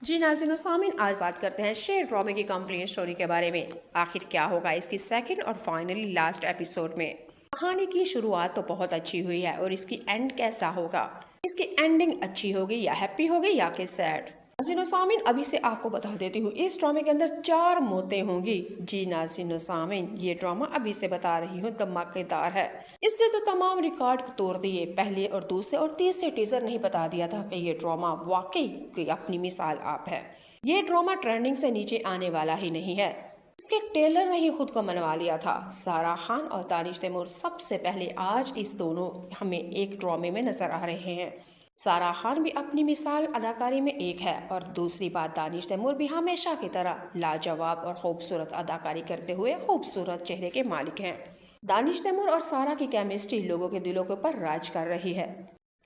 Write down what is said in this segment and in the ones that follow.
जी नाज़रीन और सामीन, आज बात करते हैं शेर ड्रामे की कंप्लीट स्टोरी के बारे में। आखिर क्या होगा इसकी सेकंड और फाइनली लास्ट एपिसोड में। कहानी की शुरुआत तो बहुत अच्छी हुई है और इसकी एंड कैसा होगा, इसकी एंडिंग अच्छी होगी या हैप्पी होगी या कि सैड। नाज़रीन और सामीन, अभी से आपको बता देती हूँ, इस ड्रामे के अंदर 4 मौतें होंगी। जी नाज़रीन और सामीन, ये ड्रामा अभी से बता रही हूँ धमाकेदार है। इसने तो तमाम रिकॉर्ड तोड़ दिए। पहले और दूसरे और तीसरे टीजर नहीं बता दिया था कि ये ड्रामा वाकई की अपनी मिसाल आप है। ये ड्रामा ट्रेंडिंग से नीचे आने वाला ही नहीं है। इसके टेलर ने ही खुद को मनवा लिया था। सारा खान और दानिश तैमूर सबसे पहले आज इस दोनों हमें एक ड्रामे में नजर आ रहे हैं। सारा खान भी अपनी मिसाल अदाकारी में एक है और दूसरी बात दानिश तैमूर भी हमेशा की तरह लाजवाब और खूबसूरत अदाकारी करते हुए खूबसूरत चेहरे के मालिक हैं। दानिश तैमूर और सारा की केमिस्ट्री लोगों के दिलों के ऊपर राज कर रही है।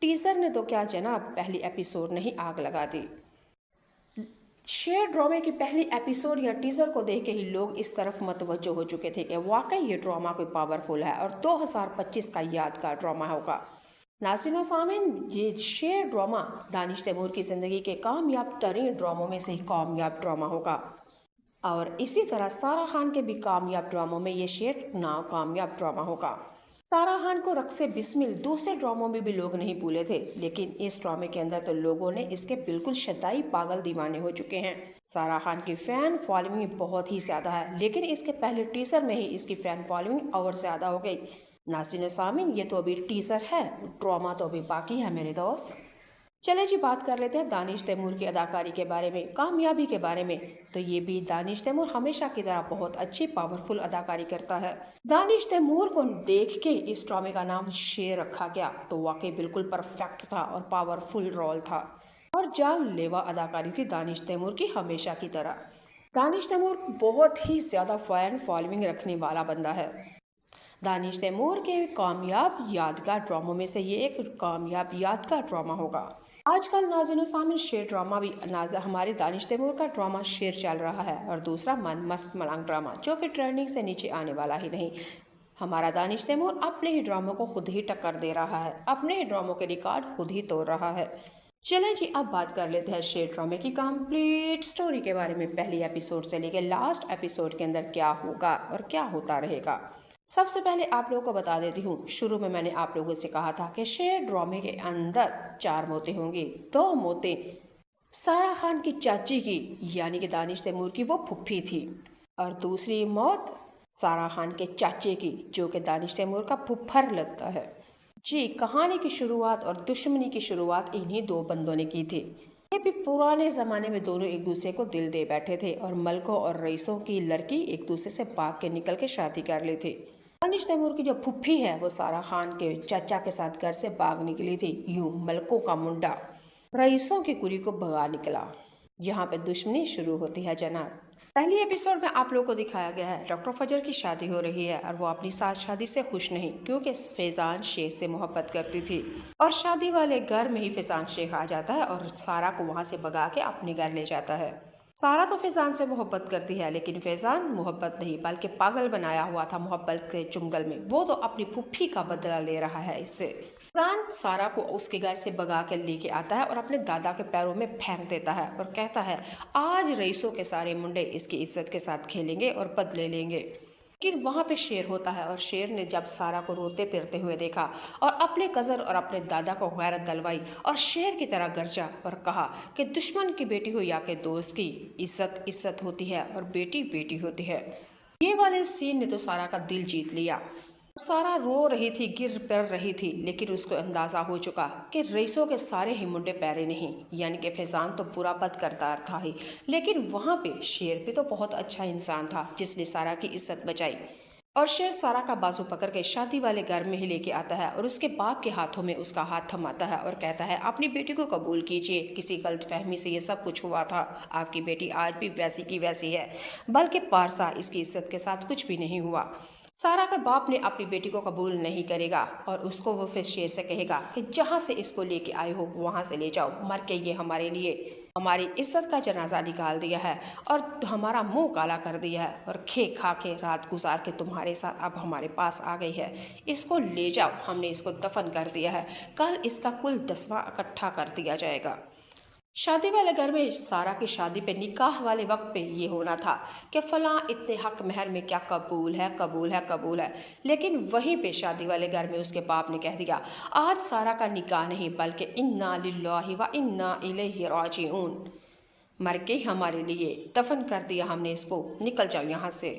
टीजर ने तो क्या जनाब, पहली एपिसोड ने ही आग लगा दी। शेर ड्रामे की पहली एपिसोड या टीजर को देख के ही लोग इस तरफ मतवज्जो हो चुके थे कि वाकई ये ड्रामा कोई पावरफुल है और 2025 का यादगार ड्रामा होगा। नाज़रीन और सामीन, ये शेर ड्रामा दानिश तैमूर की ज़िंदगी के कामयाब तरीन ड्रामों में से ही कामयाब ड्रामा होगा और इसी तरह सारा खान के भी कामयाब ड्रामों में ये शेर कामयाब ड्रामा होगा। सारा खान को रक्से बिस्मिल दूसरे ड्रामों में भी लोग नहीं भूले थे, लेकिन इस ड्रामे के अंदर तो लोगों ने इसके बिल्कुल शदाई पागल दीवाने हो चुके हैं। सारा खान की फैन फॉलोइंग बहुत ही ज्यादा है, लेकिन इसके पहले टीजर में ही इसकी फैन फॉलोइंग और ज्यादा हो गई। नाज़रीन सामीन, ये तो अभी टीजर है, ड्रामा तो अभी बाकी है मेरे दोस्त। चले जी, बात कर लेते हैं दानिश तैमूर की अदाकारी के बारे में, कामयाबी के बारे में। तो ये भी दानिश तैमूर हमेशा की तरह बहुत अच्छी पावरफुल अदाकारी करता है। दानिश तैमूर को देख के इस ड्रामे का नाम शेर रखा गया, तो वाकई बिल्कुल परफेक्ट था और पावरफुल रोल था और जानलेवा अदाकारी थी दानिश तैमूर की हमेशा की तरह। दानिश तैमूर बहुत ही ज्यादा फैन फॉलोइंग रखने वाला बंदा है। दानिश तैमूर के कामयाब यादगार ड्रामों में से ये एक कामयाब यादगार ड्रामा होगा। आजकल नाज़रीन सामने शेर ड्रामा भी हमारे दानिश तैमूर का ड्रामा शेर चल रहा है और दूसरा मन मस्त मलंग ड्रामा जो कि ट्रेंडिंग से नीचे आने वाला ही नहीं। हमारा दानिश तैमूर अपने ही ड्रामों को खुद ही टक्कर दे रहा है, अपने ही ड्रामों के रिकॉर्ड खुद ही तोड़ रहा है। चलें जी, अब बात कर लेते हैं शेर ड्रामे की कंप्लीट स्टोरी के बारे में। पहली एपिसोड से लेकर लास्ट एपिसोड के अंदर क्या होगा और क्या होता रहेगा। सबसे पहले आप लोगों को बता देती हूँ, शुरू में मैंने आप लोगों से कहा था कि शेर ड्रामे के अंदर 4 मौतें होंगी। 2 मौतें सारा खान की चाची की यानी कि दानिश तैमूर की, वो फुफ्फी थी, और दूसरी मौत सारा खान के चाचे की जो कि दानिश तैमूर का फुफ्फर लगता है। जी, कहानी की शुरुआत और दुश्मनी की शुरुआत इन्हीं 2 बंदों ने की थी। ये भी पुराने ज़माने में दोनों एक दूसरे को दिल दे बैठे थे और मलकों और रईसों की लड़की एक दूसरे से भाग के निकल के शादी कर ली थी। दानिश तैमूर की जो फुफ्फी है वो सारा खान के चाचा के साथ घर से भाग निकली थी। यूं मलकों का मुंडा रईसों की कुरी को भगा निकला। यहाँ पे दुश्मनी शुरू होती है जनाब। पहली एपिसोड में आप लोगों को दिखाया गया है डॉक्टर फजर की शादी हो रही है और वो अपनी साथ शादी से खुश नहीं, क्योंकि फैजान शेख से मोहब्बत करती थी और शादी वाले घर में ही फैजान शेख आ जाता है और सारा को वहाँ से भगा के अपने घर ले जाता है। सारा तो फैजान से मोहब्बत करती है, लेकिन फैजान मोहब्बत नहीं बल्कि पागल बनाया हुआ था मोहब्बत के चुंगल में। वो तो अपनी फुफ्फी का बदला ले रहा है इससे। फैजान सारा को उसके घर से भगा कर लेके आता है और अपने दादा के पैरों में फेंक देता है और कहता है आज रईसों के सारे मुंडे इसकी इज्जत के साथ खेलेंगे और बदले लेंगे। लेकिन वहाँ पे शेर होता है और शेर ने जब सारा को रोते फिरते हुए देखा और अपने कज़न और अपने दादा को गैरत दिलवाई और शेर की तरह गरजा और कहा कि दुश्मन की बेटी हो या कि दोस्त की, इज्जत इज्जत होती है और बेटी बेटी होती है। ये वाले सीन ने तो सारा का दिल जीत लिया। सारा रो रही थी, गिर पड़ रही थी, लेकिन उसको अंदाजा हो चुका कि रईसों के सारे ही मुंडे पैरे नहीं, यानी कि फैजान तो पूरा बद करदार था ही, लेकिन वहाँ पे शेर भी तो बहुत अच्छा इंसान था जिसने सारा की इज्जत बचाई। और शेर सारा का बाजू पकड़ के शादी वाले घर में ही लेके आता है और उसके बाप के हाथों में उसका हाथ थमाता है और कहता है अपनी बेटी को कबूल कीजिए, किसी गलतफहमी से ये सब कुछ हुआ था, आपकी बेटी आज भी वैसी की वैसी है, बल्कि पारसा इसकी इज्जत के साथ कुछ भी नहीं हुआ। सारा का बाप ने अपनी बेटी को कबूल नहीं करेगा और उसको वो फिर शेर से कहेगा कि जहाँ से इसको लेके आए हो वहाँ से ले जाओ, मर के ये हमारे लिए हमारी इज्जत का जनाजा निकाल दिया है और हमारा मुंह काला कर दिया है और खे खा के रात गुजार के तुम्हारे साथ अब हमारे पास आ गई है, इसको ले जाओ, हमने इसको दफन कर दिया है, कल इसका कुल 10वां इकट्ठा कर दिया जाएगा। शादी वाले घर में सारा की शादी पे निकाह वाले वक्त पे ये होना था कि फलां इतने हक महर में क्या कबूल है, कबूल है, कबूल है। लेकिन वहीं पे शादी वाले घर में उसके बाप ने कह दिया आज सारा का निकाह नहीं बल्कि इन्ना लिल्लाहि व इन्ना इलैहि राजिऊन, मर के हमारे लिए दफन कर दिया हमने इसको, निकल जाओ यहाँ से।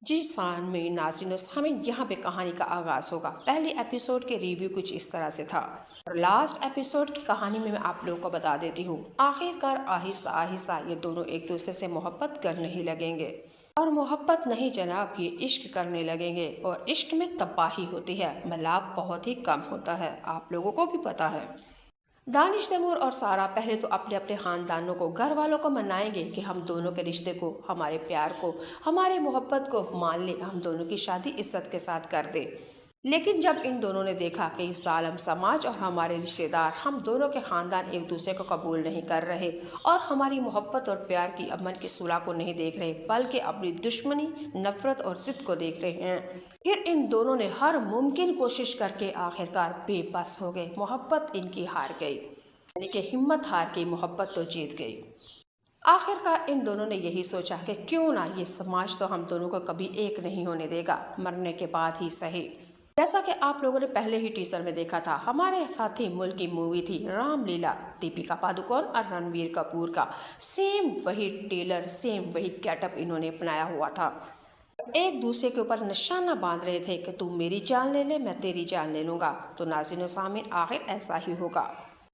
जी सामईन नाज़रीन, हमें यहाँ पे कहानी का आगाज़ होगा। पहले एपिसोड के रिव्यू कुछ इस तरह से था और लास्ट एपिसोड की कहानी में मैं आप लोगों को बता देती हूँ। आखिरकार आहिस्ता आहिस्ता ये दोनों एक दूसरे से मोहब्बत करने ही लगेंगे और मोहब्बत नहीं जनाब, ये इश्क करने लगेंगे और इश्क में तबाही होती है, मिलाप बहुत ही कम होता है, आप लोगों को भी पता है। दानिश तैमूर और सारा पहले तो अपने अपने ख़ानदानों को, घर वालों को मनाएंगे कि हम दोनों के रिश्ते को, हमारे प्यार को, हमारे मोहब्बत को मान ले, हम दोनों की शादी इज्जत के साथ कर दे। लेकिन जब इन दोनों ने देखा कि इस जालिम समाज और हमारे रिश्तेदार, हम दोनों के ख़ानदान एक दूसरे को कबूल नहीं कर रहे और हमारी मोहब्बत और प्यार की, अमन की सुलह को नहीं देख रहे बल्कि अपनी दुश्मनी, नफ़रत और ज़िद को देख रहे हैं, फिर इन दोनों ने हर मुमकिन कोशिश करके आखिरकार बेबस हो गए। मोहब्बत इनकी हार गई, यानी कि हिम्मत हार गई, मोहब्बत तो जीत गई। आखिरकार इन दोनों ने यही सोचा कि क्यों ना, ये समाज तो हम दोनों को कभी एक नहीं होने देगा, मरने के बाद ही सही। जैसा कि आप लोगों ने पहले ही टीजर में देखा था, हमारे साथी मुल्क की मूवी थी रामलीला, दीपिका पादुकोण और रणबीर कपूर का सेम वही टेलर, सेम वही गेटअप इन्होंने अपनाया हुआ था। एक दूसरे के ऊपर निशाना बांध रहे थे कि तू मेरी जान ले ले, मैं तेरी जान ले लूँगा। तो नाज़रीन सामीन, आखिर ऐसा ही होगा,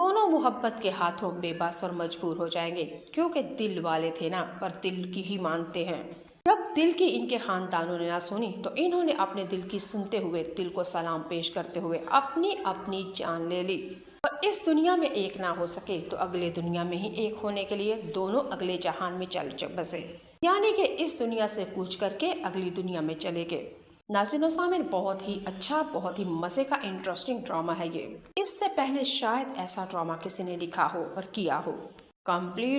दोनों मोहब्बत के हाथों बेबस और मजबूर हो जाएंगे, क्योंकि दिल वाले थे ना, पर दिल की ही मानते हैं। जब दिल की इनके खानदानों ने ना सुनी तो इन्होंने अपने दिल की सुनते हुए, दिल को सलाम पेश करते हुए अपनी अपनी जान ले ली। और इस दुनिया में एक ना हो सके तो अगले दुनिया में ही एक होने के लिए दोनों अगले जहान में चल बसे, यानी कि इस दुनिया से कूच करके अगली दुनिया में चले गए। नाज़रीन सामीन, बहुत ही अच्छा, बहुत ही मज़े का इंटरेस्टिंग ड्रामा है ये। इससे पहले शायद ऐसा ड्रामा किसी ने लिखा हो और किया हो। कंप्लीट